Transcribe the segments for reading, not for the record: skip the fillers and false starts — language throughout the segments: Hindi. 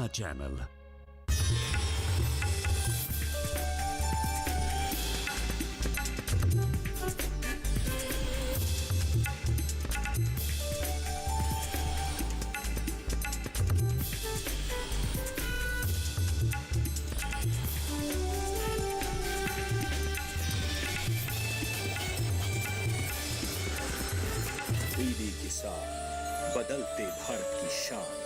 चैनल। डीडी किसान, बदलते भारत की शान।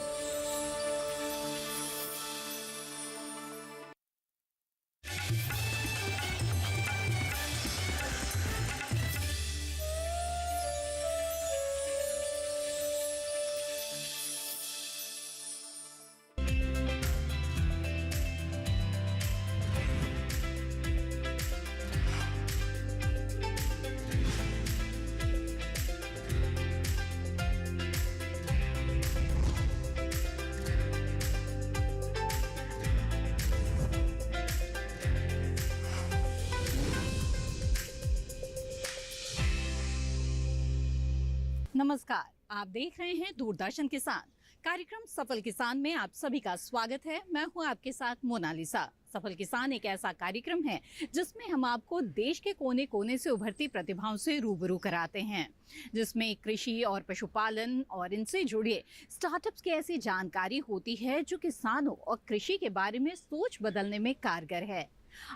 नमस्कार, आप देख रहे हैं दूरदर्शन किसान। कार्यक्रम सफल किसान में आप सभी का स्वागत है। मैं हूं आपके साथ मोनालिसा। सफल किसान एक ऐसा कार्यक्रम है जिसमें हम आपको देश के कोने कोने से उभरती प्रतिभाओं से रूबरू कराते हैं, जिसमें कृषि और पशुपालन और इनसे जुड़े स्टार्टअप्स की ऐसी जानकारी होती है जो किसानों और कृषि के बारे में सोच बदलने में कारगर है।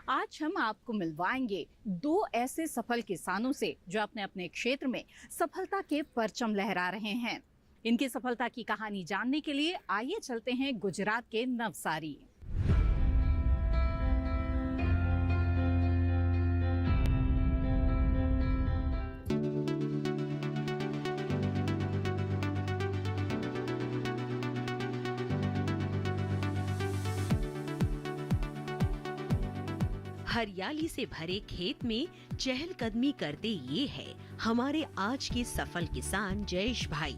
आज हम आपको मिलवाएंगे दो ऐसे सफल किसानों से जो अपने अपने क्षेत्र में सफलता के परचम लहरा रहे हैं। इनकी सफलता की कहानी जानने के लिए आइए चलते हैं गुजरात के नवसारी। हरियाली से भरे खेत में चहलकदमी करते ये है हमारे आज के सफल किसान जयेश भाई।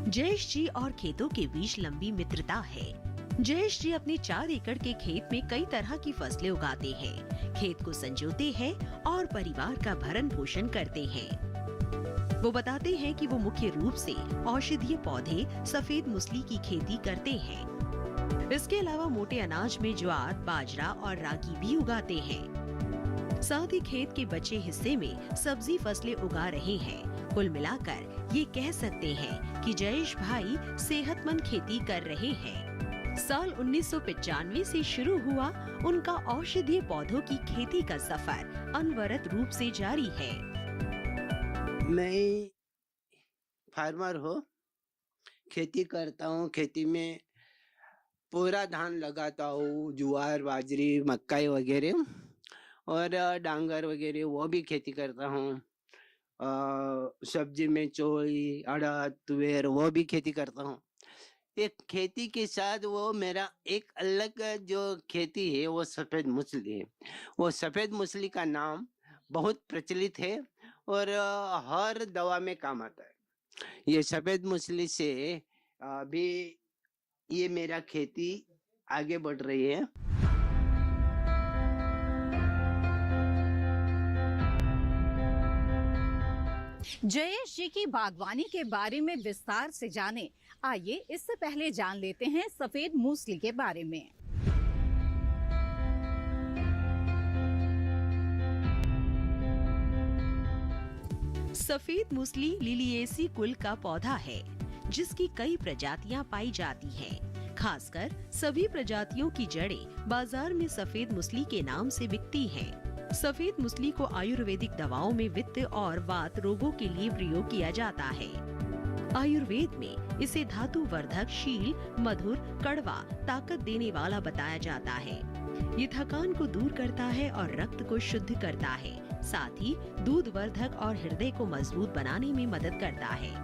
जयेश जी और खेतों के बीच लंबी मित्रता है। जयेश जी अपने 4 एकड़ के खेत में कई तरह की फसलें उगाते हैं, खेत को संजोते हैं और परिवार का भरण पोषण करते हैं। वो बताते हैं कि वो मुख्य रूप से औषधीय पौधे सफेद मूसली की खेती करते हैं। इसके अलावा मोटे अनाज में ज्वार, बाजरा और रागी भी उगाते हैं। साथ ही खेत के बचे हिस्से में सब्जी फसलें उगा रहे हैं। कुल मिलाकर ये कह सकते हैं कि जयेश भाई सेहतमंद खेती कर रहे हैं। साल 1995 से शुरू हुआ उनका औषधीय पौधों की खेती का सफर अनवरत रूप से जारी है। मैं फार्मर हूँ, खेती करता हूँ। खेती में पूरा धान लगाता हूँ, ज्वार, बाजरी, मक्काई वगैरह और डांगर वगैरह वो भी खेती करता हूँ। सब्जी में चोई, अड़द, तुवेर वो भी खेती करता हूँ। एक खेती के साथ वो मेरा एक अलग जो खेती है वो सफेद मूसली है। वो सफेद मूसली का नाम बहुत प्रचलित है और हर दवा में काम आता है। ये सफेद मूसली से अभी ये मेरा खेती आगे बढ़ रही है। जयेश जी की बागवानी के बारे में विस्तार से जाने। आइए इससे पहले जान लेते हैं सफेद मूसली के बारे में। सफेद मूसली लिलिएसी कुल का पौधा है जिसकी कई प्रजातियां पाई जाती हैं। खासकर सभी प्रजातियों की जड़ें बाजार में सफेद मूसली के नाम से बिकती हैं। सफेद मूसली को आयुर्वेदिक दवाओं में पित्त और वात रोगों के लिए प्रयोग किया जाता है। आयुर्वेद में इसे धातु वर्धक, शील, मधुर, कड़वा, ताकत देने वाला बताया जाता है। ये थकान को दूर करता है और रक्त को शुद्ध करता है। साथ ही दूध वर्धक और हृदय को मजबूत बनाने में मदद करता है।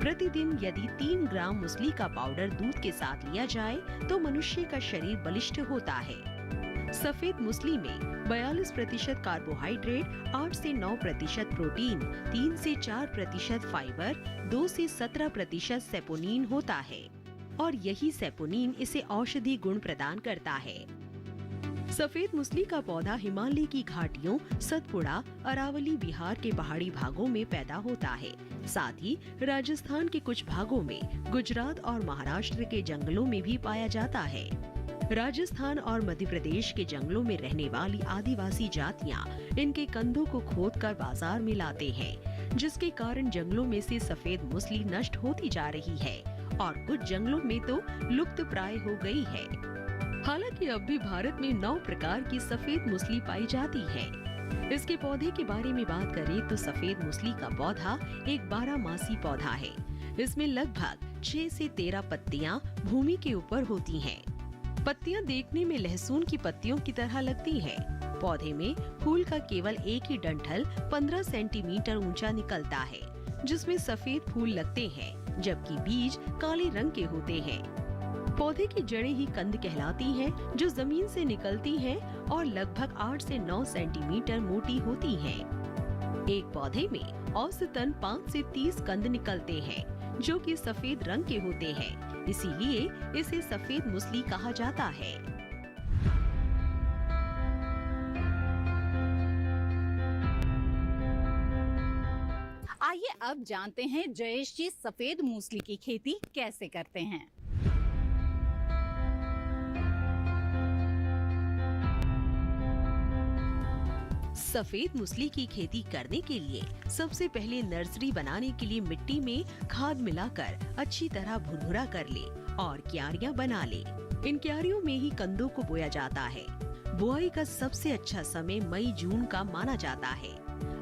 प्रतिदिन यदि 3 ग्राम मूसली का पाउडर दूध के साथ लिया जाए तो मनुष्य का शरीर बलिष्ठ होता है। सफेद मूसली में 42% कार्बोहाइड्रेट, 8 से 9% प्रोटीन, 3 से 4% फाइबर, 2 से 17% सेपोनीन होता है और यही सेपोनीन इसे औषधि गुण प्रदान करता है। सफेद मुसली का पौधा हिमालय की घाटियों, सतपुड़ा, अरावली, बिहार के पहाड़ी भागों में पैदा होता है। साथ ही राजस्थान के कुछ भागों में, गुजरात और महाराष्ट्र के जंगलों में भी पाया जाता है। राजस्थान और मध्य प्रदेश के जंगलों में रहने वाली आदिवासी जातियां इनके कंदों को खोदकर बाजार में लाते हैं, जिसके कारण जंगलों में से सफेद मुसली नष्ट होती जा रही है और कुछ जंगलों में तो लुप्त प्राय हो गई है। हालांकि अब भी भारत में 9 प्रकार की सफेद मुसली पाई जाती है। इसके पौधे के बारे में बात करें तो सफेद मुसली का पौधा एक 12 पौधा है। इसमें लगभग 6 से 13 पत्तियां भूमि के ऊपर होती हैं। पत्तियां देखने में लहसुन की पत्तियों की तरह लगती हैं। पौधे में फूल का केवल एक ही डंठल 15 सेंटीमीटर ऊंचा निकलता है, जिसमें सफेद फूल लगते हैं, जबकि बीज काले रंग के होते हैं। पौधे की जड़ें ही कंद कहलाती हैं, जो जमीन से निकलती हैं और लगभग 8 से 9 सेंटीमीटर मोटी होती हैं। एक पौधे में औसतन 5 से 30 कंद निकलते हैं, जो कि सफेद रंग के होते हैं। इसीलिए इसे सफेद मुसली कहा जाता है। आइए अब जानते हैं जयेश जी सफेद मूसली की खेती कैसे करते हैं। सफेद मुसली की खेती करने के लिए सबसे पहले नर्सरी बनाने के लिए मिट्टी में खाद मिलाकर अच्छी तरह भुरभुरा कर ले और क्यारियां बना ले। इन क्यारियों में ही कंदों को बोया जाता है। बुआई का सबसे अच्छा समय मई जून का माना जाता है।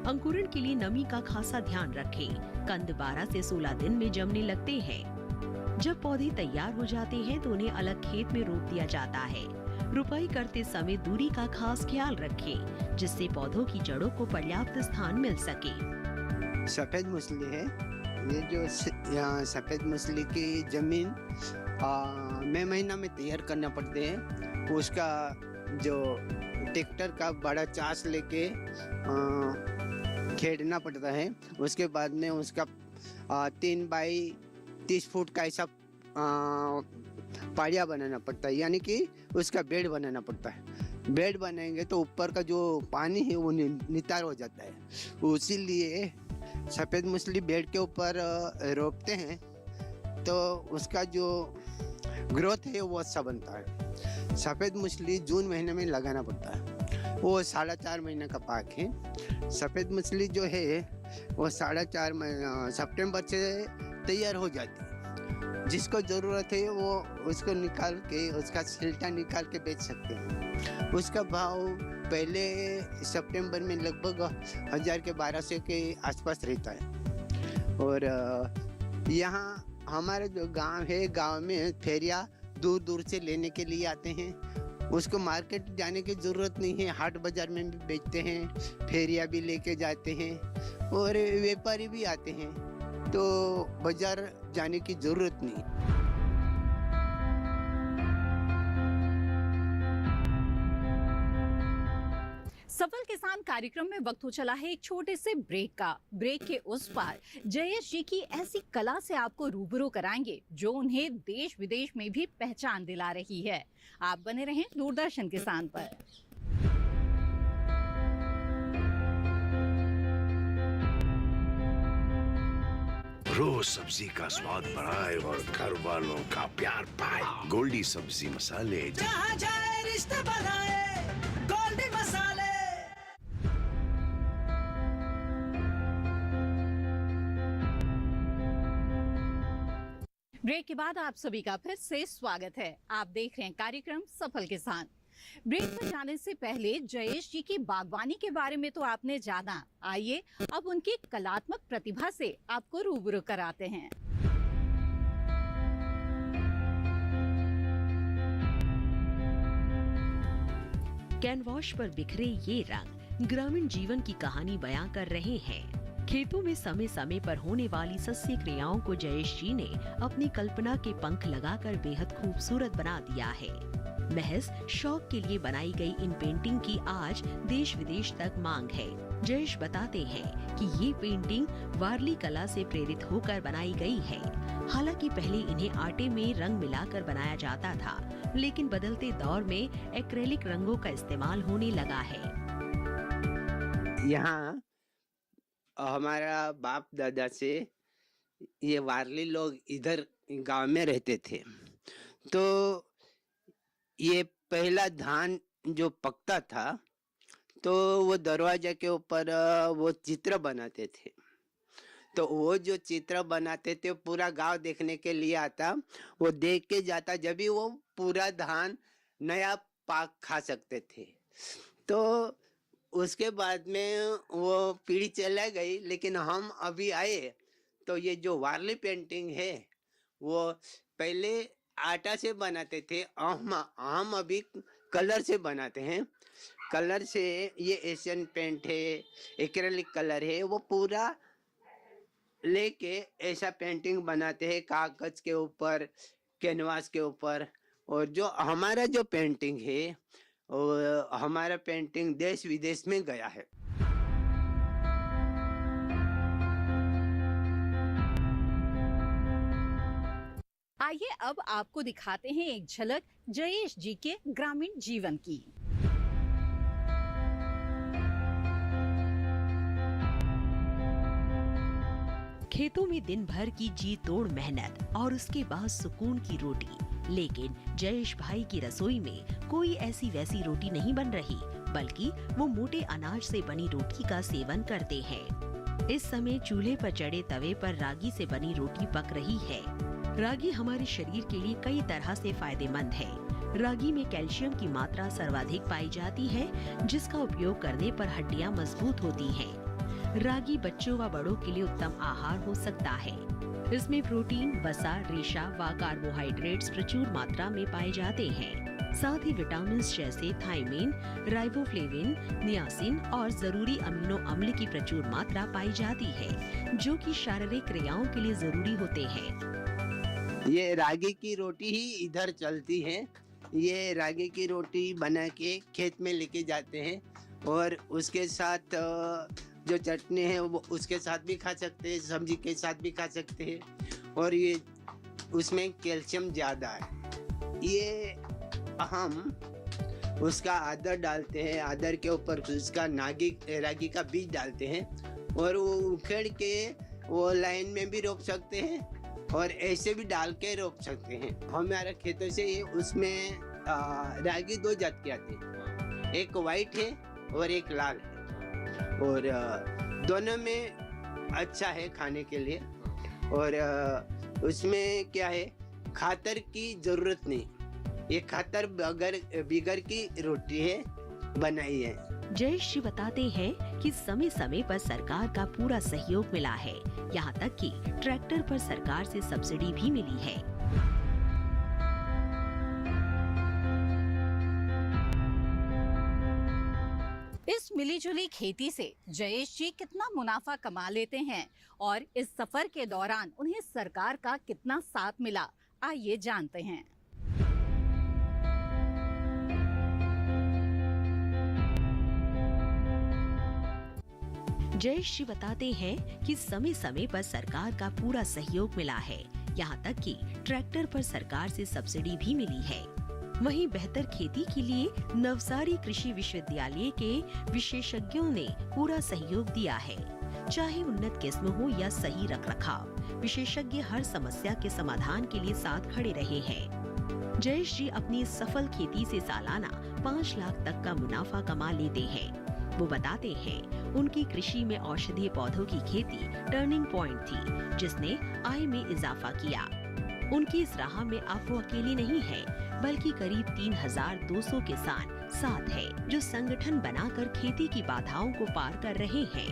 अंकुरण के लिए नमी का खासा ध्यान रखें। कंद 12 से 16 दिन में जमने लगते हैं। जब पौधे तैयार हो जाते हैं तो उन्हें अलग खेत में रोप दिया जाता है। रुपाई करते समय दूरी का खास ख्याल रखें, जिससे पौधों की जड़ों को पर्याप्त स्थान मिल सके। सफेद मुसली है ये जो सफेद मुसली की जमीन मई महीना में तैयार करना पड़ते हैं। उसका जो ट्रैक्टर का बड़ा चास लेके खेड़ना पड़ता है। उसके बाद में उसका 3 बाई 30 फुट का ऐसा पाड़िया बनाना पड़ता है, यानी कि उसका बेड बनाना पड़ता है। बेड बनाएंगे तो ऊपर का जो पानी है वो नितार हो जाता है। इसीलिए सफ़ेद मुसली बेड के ऊपर रोपते हैं तो उसका जो ग्रोथ है वो अच्छा बनता है। सफ़ेद मुसली जून महीने में लगाना पड़ता है। वो 4.5 महीने का पाक है। सफ़ेद मुसली जो है वो 4.5 सितंबर से तैयार हो जाती है। जिसको ज़रूरत है वो उसको निकाल के उसका छिलटा निकाल के बेच सकते हैं। उसका भाव पहले सितंबर में लगभग 1000 के 1200 के आसपास रहता है। और यहाँ हमारे जो गांव है, गांव में फेरिया दूर दूर से लेने के लिए आते हैं। उसको मार्केट जाने की ज़रूरत नहीं है, हाट बाज़ार में भी बेचते हैं, फेरिया भी लेके जाते हैं और व्यापारी भी आते हैं, तो बाजार जाने की ज़रूरत नहीं। सफल किसान कार्यक्रम में वक्त हो चला है एक छोटे से ब्रेक का। ब्रेक के उस पार जयेश जी की ऐसी कला से आपको रूबरू कराएंगे जो उन्हें देश विदेश में भी पहचान दिला रही है। आप बने रहें दूरदर्शन किसान पर। रोज सब्जी का स्वाद बढ़ाए और घर वालों का प्यार पाए। गोल्डी सब्जी मसाले, जहाँ जाए रिश्ते बनाए गोल्डी मसाले। ब्रेक के बाद आप सभी का फिर से स्वागत है। आप देख रहे हैं कार्यक्रम सफल किसान। ब्रेक पर जाने से पहले जयेश जी की बागवानी के बारे में तो आपने जाना। आइए अब उनकी कलात्मक प्रतिभा से आपको रूबरू कराते हैं। कैनवास पर बिखरे ये रंग ग्रामीण जीवन की कहानी बयां कर रहे हैं। खेतों में समय समय पर होने वाली सस्य क्रियाओं को जयेश जी ने अपनी कल्पना के पंख लगाकर बेहद खूबसूरत बना दिया है। महज शौक के लिए बनाई गई इन पेंटिंग की आज देश विदेश तक मांग है। जयेश बताते हैं कि ये पेंटिंग वारली कला से प्रेरित होकर बनाई गई है। हालांकि पहले इन्हें आटे में रंग मिलाकर बनाया जाता था, लेकिन बदलते दौर में एक्रेलिक रंगों का इस्तेमाल होने लगा है। यहाँ हमारा बाप दादा से ये वारली लोग इधर गांव में रहते थे, तो ये पहला धान जो पकता था तो वो दरवाजा के ऊपर वो चित्र बनाते थे। तो वो जो चित्र बनाते थे पूरा गांव देखने के लिए आता, वो देख के जाता, जब भी वो पूरा धान नया पाक खा सकते थे। तो उसके बाद में वो पीढ़ी चला गई, लेकिन हम अभी आए तो ये जो वारली पेंटिंग है वो पहले आटा से बनाते थे, हम अभी कलर से बनाते हैं। कलर से ये एशियन पेंट है, एक्रेलिक कलर है, वो पूरा लेके ऐसा पेंटिंग बनाते हैं कागज के ऊपर, कैनवास के ऊपर। और जो हमारा जो पेंटिंग है वो हमारा पेंटिंग देश विदेश में गया है। आइए अब आपको दिखाते हैं एक झलक जयेश जी के ग्रामीण जीवन की। खेतों में दिन भर की जी तोड़ मेहनत और उसके बाद सुकून की रोटी। लेकिन जयेश भाई की रसोई में कोई ऐसी वैसी रोटी नहीं बन रही, बल्कि वो मोटे अनाज से बनी रोटी का सेवन करते हैं। इस समय चूल्हे पर चढ़े तवे पर रागी से बनी रोटी पक रही है। रागी हमारे शरीर के लिए कई तरह से फायदेमंद है। रागी में कैल्शियम की मात्रा सर्वाधिक पाई जाती है, जिसका उपयोग करने पर हड्डियां मजबूत होती हैं। रागी बच्चों व बड़ों के लिए उत्तम आहार हो सकता है। इसमें प्रोटीन, वसा, रेशा व कार्बोहाइड्रेट्स प्रचुर मात्रा में पाए जाते हैं। साथ ही विटामिन जैसे थायमिन, राइबोफ्लेविन, नियासिन और जरूरी अमीनो अम्ल की प्रचुर मात्रा पाई जाती है, जो कि शारीरिक क्रियाओं के लिए जरूरी होते हैं। ये रागी की रोटी ही इधर चलती है। ये रागी की रोटी बना के खेत में लेके जाते हैं और उसके साथ जो चटनी है वो उसके साथ भी खा सकते हैं, सब्जी के साथ भी खा सकते हैं। और ये उसमें कैल्शियम ज़्यादा है। ये हम उसका आदर डालते हैं, आदर के ऊपर उसका रागी का बीज डालते हैं और वो उखेड़ के वो लाइन में भी रोप सकते हैं और ऐसे भी डाल के रोप सकते हैं। हमारे खेतों से उसमें रागी दो जात की आती है, एक वाइट है और एक लाल है। और दोनों में अच्छा है खाने के लिए। और उसमें क्या है, खातर की जरूरत नहीं, ये खातर बिगर की रोटी है, बनाई है। जयेश जी बताते हैं कि समय समय पर सरकार का पूरा सहयोग मिला है। यहाँ तक कि ट्रैक्टर पर सरकार से सब्सिडी भी मिली है। इस मिलीजुली खेती से जयेश जी कितना मुनाफा कमा लेते हैं और इस सफर के दौरान उन्हें सरकार का कितना साथ मिला, आइए जानते हैं। जयेश जी बताते हैं कि समय समय पर सरकार का पूरा सहयोग मिला है। यहाँ तक कि ट्रैक्टर पर सरकार से सब्सिडी भी मिली है। वहीं बेहतर खेती के लिए नवसारी कृषि विश्वविद्यालय के विशेषज्ञों ने पूरा सहयोग दिया है। चाहे उन्नत किस्म हो या सही रखरखाव, विशेषज्ञ हर समस्या के समाधान के लिए साथ खड़े रहे हैं। जयेश जी अपनी सफल खेती से सालाना 5 लाख तक का मुनाफा कमा लेते हैं। वो बताते हैं उनकी कृषि में औषधीय पौधों की खेती टर्निंग पॉइंट थी, जिसने आय में इजाफा किया। उनकी इस राह में आप वो अकेले नहीं है, बल्कि करीब 3200 किसान साथ है, जो संगठन बनाकर खेती की बाधाओं को पार कर रहे हैं।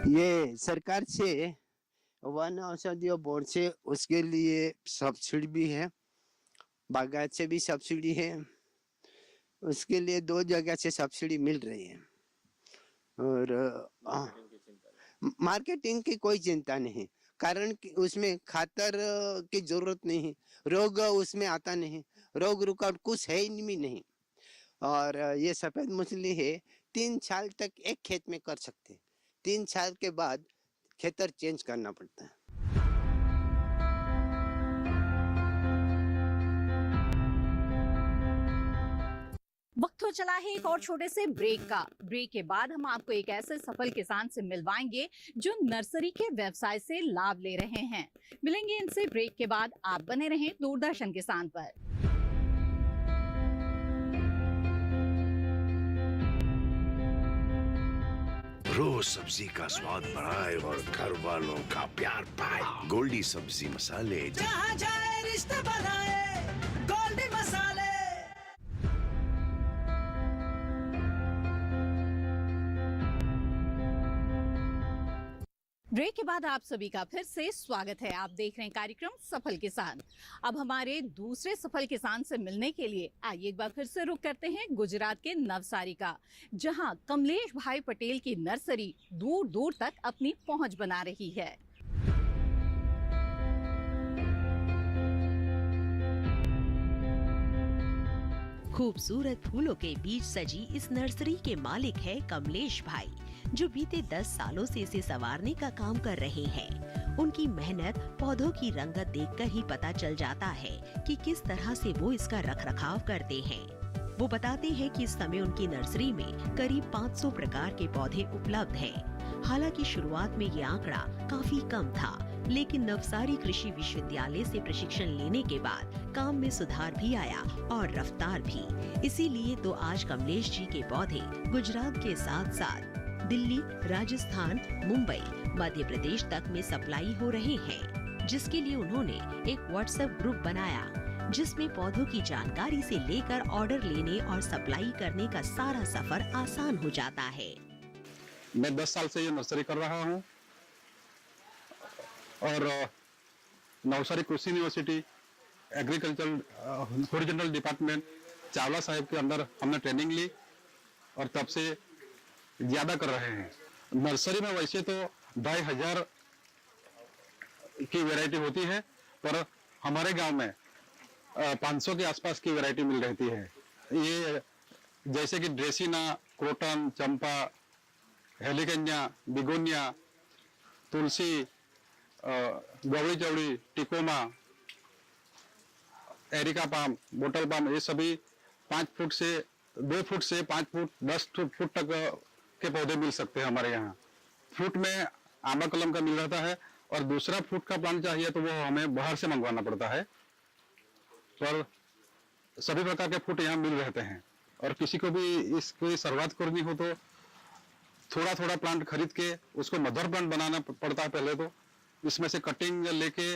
ये सरकार से वन औषधि बोर्ड से उसके लिए सब्सिडी भी है, बागायत से भी सब्सिडी है। उसके लिए 2 जगह से सब्सिडी मिल रही है। और मार्केटिंग की कोई चिंता नहीं, कारण कि उसमें खातर की जरूरत नहीं, रोग उसमें आता नहीं। रोग रुकावट कुछ है ही भी नहीं। और ये सफेद मूसली है 3 साल तक एक खेत में कर सकते हैं। 3 साल के बाद खेतर चेंज करना पड़ता है। वक्त हो चला है एक और छोटे से ब्रेक का। ब्रेक के बाद हम आपको एक ऐसे सफल किसान से मिलवाएंगे जो नर्सरी के व्यवसाय से लाभ ले रहे हैं। मिलेंगे इनसे ब्रेक के बाद। आप बने रहें दूरदर्शन किसान पर। रोज सब्जी का स्वाद बढ़ाए और घर वालों का प्यार पाए। गोल्डी सब्जी मसाले। जहाँ जाए रिश्ते बनाए गोल्डी मसाले। ब्रेक के बाद आप सभी का फिर से स्वागत है। आप देख रहे हैं कार्यक्रम सफल किसान। अब हमारे दूसरे सफल किसान से मिलने के लिए आइए एक बार फिर से रुक करते हैं गुजरात के नवसारी का, जहां कमलेश भाई पटेल की नर्सरी दूर दूर तक अपनी पहुंच बना रही है। खूबसूरत फूलों के बीच सजी इस नर्सरी के मालिक है कमलेश भाई, जो बीते 10 सालों से इसे संवारने का काम कर रहे हैं। उनकी मेहनत पौधों की रंगत देखकर ही पता चल जाता है कि किस तरह से वो इसका रखरखाव करते हैं। वो बताते हैं कि इस समय उनकी नर्सरी में करीब 500 प्रकार के पौधे उपलब्ध हैं। हालांकि शुरुआत में ये आंकड़ा काफी कम था, लेकिन नवसारी कृषि विश्वविद्यालय से प्रशिक्षण लेने के बाद काम में सुधार भी आया और रफ्तार भी। इसीलिए तो आज कमलेश जी के पौधे गुजरात के साथ साथ दिल्ली, राजस्थान, मुंबई, मध्य प्रदेश तक में सप्लाई हो रहे हैं, जिसके लिए उन्होंने एक व्हाट्सएप ग्रुप बनाया, जिसमें पौधों की जानकारी से लेकर ऑर्डर लेने और सप्लाई करने का सारा सफर आसान हो जाता है। मैं 10 साल से ये नर्सरी कर रहा हूँ और नवसारी कृषि university agriculture horizontal department Chawla Sahib के अंदर हमने ट्रेनिंग ली और तब से ज्यादा कर रहे हैं। नर्सरी में वैसे तो 2500 की वैरायटी होती है, पर हमारे गांव में 500 के आसपास की वैरायटी मिल रहती है। ये जैसे कि ड्रेसिना, क्रोटन, चंपा, हेलिकेनिया, बिगोनिया, तुलसी, गौड़ी चौड़ी, tecoma, areca palm, bottle palm, ये सभी 5 फुट से 2 फुट से 5 फुट 10 फुट तक के पौधे मिल सकते हैं हमारे यहाँ। फ्रूट में आमा कलम का मिल रहता है और दूसरा फ्रूट का प्लांट चाहिए तो वो हमें बाहर से मंगवाना पड़ता है, पर सभी प्रकार के फ्रूट यहाँ मिल रहते हैं। और किसी को भी इसकी शुरुआत करनी हो तो थोड़ा थोड़ा प्लांट खरीद के उसको मदर प्लांट बनाना पड़ता है। पहले तो इसमें से कटिंग लेके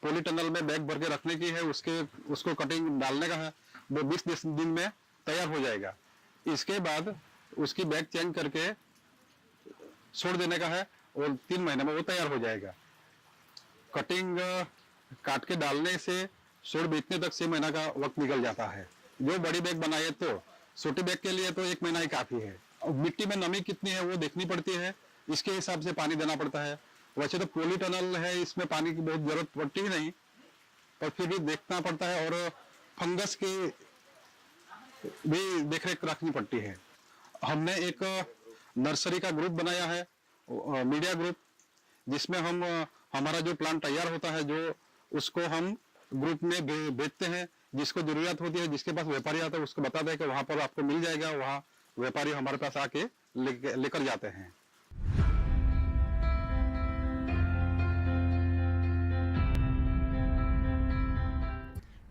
पॉलीटनल में बैग भर के रखने की है, उसको कटिंग डालने का है, वो 20 दिन में तैयार हो जाएगा। इसके बाद उसकी बैग चेंज करके छोड़ देने का है और 3 महीने में वो तैयार हो जाएगा। कटिंग काट के डालने से छोड़ बेचने तक 6 महीना का वक्त निकल जाता है। जो बड़ी बैग बनाए तो छोटी बैग के लिए तो 1 महीना ही काफी है। और मिट्टी में नमी कितनी है वो देखनी पड़ती है, इसके हिसाब से पानी देना पड़ता है। वैसे तो पॉलीटनल है, इसमें पानी की बहुत जरूरत पड़ती ही नहीं, पर फिर भी देखना पड़ता है और फंगस की भी देखरेख रखनी पड़ती है। हमने एक नर्सरी का ग्रुप बनाया है, मीडिया ग्रुप, जिसमें हम हमारा जो प्लांट तैयार होता है जो उसको हम ग्रुप में बेचते हैं। जिसको जरूरत होती है, जिसके पास व्यापारी आता है उसको बताते हैं कि वहां पर आपको मिल जाएगा, वहां व्यापारी हमारे पास आके लेकर जाते हैं।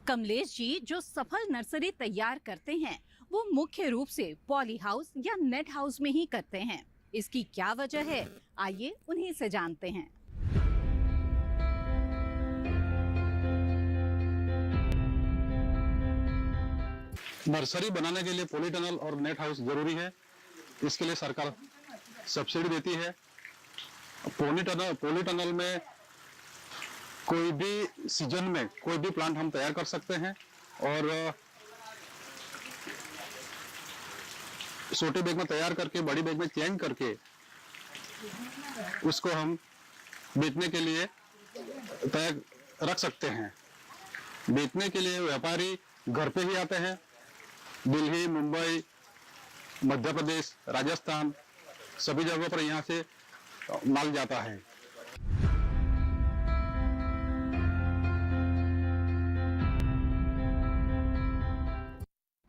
कमलेश जी जो सफल नर्सरी तैयार करते हैं वो मुख्य रूप से पॉली हाउस या नेट हाउस में ही करते हैं। इसकी क्या वजह है, आइए उन्हीं से जानते हैं। नर्सरी बनाने के लिए पॉलीटनल और नेट हाउस जरूरी है। इसके लिए सरकार सब्सिडी देती है। पॉलीटनल में कोई भी सीजन में कोई भी प्लांट हम तैयार कर सकते हैं और छोटे बैग में तैयार करके बड़ी बैग में चेंज करके उसको हम बेचने के लिए तैयार रख सकते हैं। बेचने के लिए व्यापारी घर पे ही आते हैं। दिल्ली, मुंबई, मध्य प्रदेश, राजस्थान सभी जगहों पर यहाँ से माल जाता है।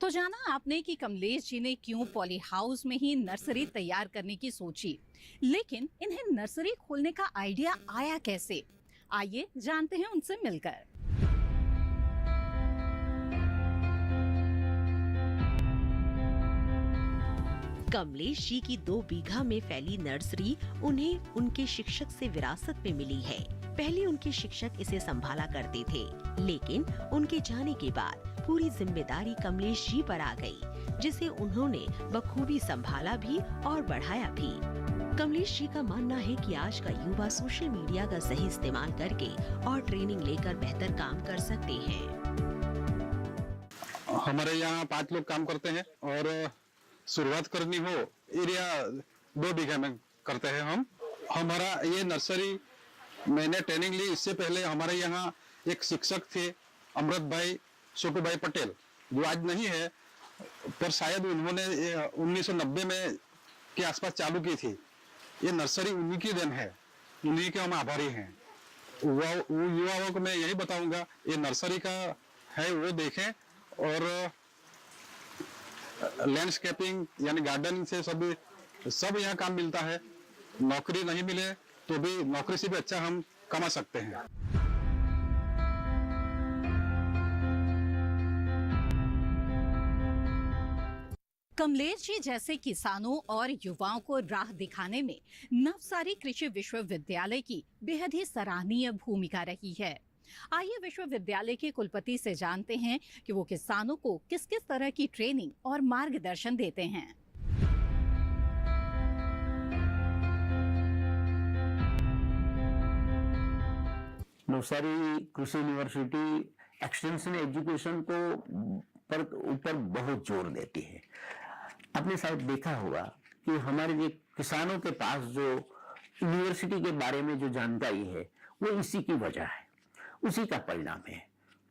तो जाना आपने कि कमलेश जी ने क्यों पॉली हाउस में ही नर्सरी तैयार करने की सोची, लेकिन इन्हें नर्सरी खोलने का आइडिया आया कैसे? आइए जानते हैं उनसे मिलकर। कमलेश जी की 2 बीघा में फैली नर्सरी उन्हें उनके शिक्षक से विरासत में मिली है। पहले उनके शिक्षक इसे संभाला करते थे, लेकिन उनके जाने के बाद पूरी जिम्मेदारी कमलेश जी पर आ गई, जिसे उन्होंने बखूबी संभाला भी और बढ़ाया भी। कमलेश जी का मानना है कि आज का युवा सोशल मीडिया का सही इस्तेमाल करके और ट्रेनिंग लेकर बेहतर काम कर सकते हैं। हमारे यहाँ 5 लोग काम करते हैं और शुरुआत करनी हो एरिया 2 बीघा में करते हैं हम। हमारा ये नर्सरी मैंने ट्रेनिंग ली, इससे पहले हमारे यहाँ एक शिक्षक थे अमृत भाई छोटू भाई पटेल, जो आज नहीं है, पर शायद उन्होंने 1990 में के आसपास चालू की थी। ये नर्सरी उन्हीं की देन है, उन्हीं के हम आभारी हैं। युवाओं को मैं यही बताऊंगा, ये नर्सरी का है वो देखें और लैंडस्केपिंग यानी गार्डनिंग से सब यहाँ काम मिलता है। नौकरी नहीं मिले तो भी नौकरी से भी अच्छा हम कमा सकते हैं। कमलेश जी जैसे किसानों और युवाओं को राह दिखाने में नवसारी कृषि विश्वविद्यालय की बेहद ही सराहनीय भूमिका रही है। आइए विश्वविद्यालय के कुलपति से जानते हैं कि वो किसानों को किस किस तरह की ट्रेनिंग और मार्गदर्शन देते हैं। नवसारी कृषि यूनिवर्सिटी एक्सटेंशन एजुकेशन को पर ऊपर बहुत जोर देती है। आपने शायद देखा होगा कि हमारे ये किसानों के पास जो यूनिवर्सिटी के बारे में जो जानकारी है वो इसी की वजह है, उसी का परिणाम है।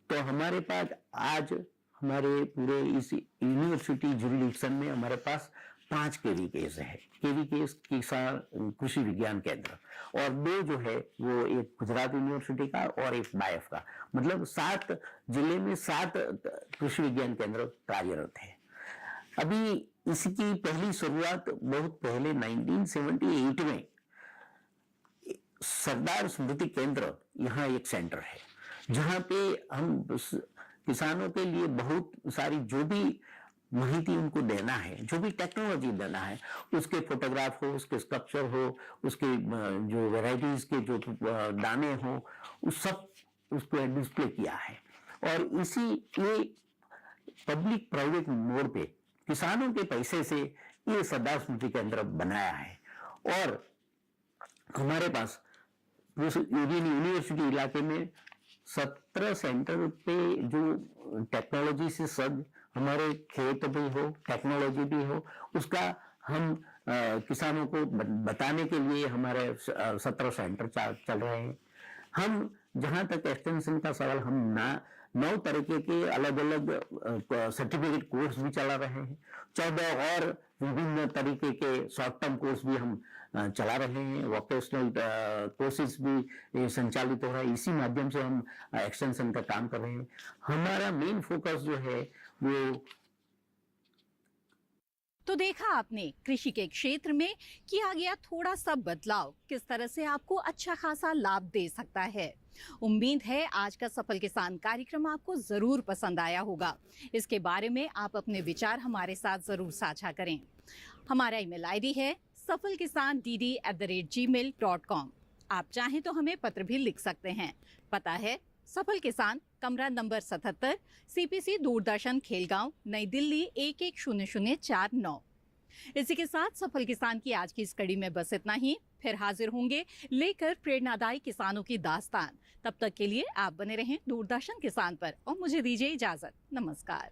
तो हमारे पास आज हमारे पूरे इस यूनिवर्सिटी जुरिडिक्शन में हमारे पास 5 केवीकेस है। केवीकेस किसान कृषि विज्ञान केंद्र, और 2 जो है वो एक गुजरात यूनिवर्सिटी का और एक बायफ का, मतलब 7 जिले में 7 कृषि विज्ञान केंद्र कार्यरत है। अभी इसकी पहली शुरुआत बहुत पहले 1978 में सरदार स्मृति केंद्र यहाँ एक सेंटर है, जहाँ पे हम किसानों के लिए बहुत सारी जो भी माहिती उनको देना है, जो भी टेक्नोलॉजी देना है, उसके फोटोग्राफ हो, उसके स्कल्पचर हो, उसके जो वेराइटीज के जो दाने हो, उस सब उसको डिस्प्ले किया है। और इसी ये पब्लिक प्राइवेट मोड पे किसानों के पैसे से ये सरदार स्मृति केंद्र बनाया है। और हमारे पास यूनिवर्सिटी इलाके में 17 सेंटर पे जो टेक्नोलॉजी से सज्ज हमारे खेत भी हो, टेक्नोलॉजी भी हो, उसका हम किसानों को बताने के लिए हमारे 17 सेंटर चल रहे हैं। हम जहां तक एक्सटेंशन का सवाल, हम 9 तरीके के अलग अलग सर्टिफिकेट कोर्स भी चला रहे हैं। 14 और विभिन्न तरीके के शॉर्ट टर्म कोर्स भी हम चला रहे हैं। वोकेशनल कोर्सेज भी संचालित हो रहा है। इसी माध्यम से हम एक्सटेंशन का काम कर रहे हैं। हमारा मेन फोकस जो है वो, तो देखा आपने कृषि के क्षेत्र में किया गया थोड़ा सा बदलाव किस तरह से आपको अच्छा खासा लाभ दे सकता है। उम्मीद है आज का सफल किसान कार्यक्रम आपको जरूर पसंद आया होगा। इसके बारे में आप अपने विचार हमारे साथ जरूर साझा करें। हमारा ईमेल आईडी है safalkisan@gmail.com। आप चाहें तो हमें पत्र भी लिख सकते हैं। पता है सफल किसान, कमरा नंबर 77, CPC दूरदर्शन खेलगांव, नई दिल्ली 110049। इसी के साथ सफल किसान की आज की इस कड़ी में बस इतना ही। फिर हाजिर होंगे लेकर प्रेरणादायी किसानों की दास्तान। तब तक के लिए आप बने रहें दूरदर्शन किसान पर और मुझे दीजिए इजाजत। नमस्कार।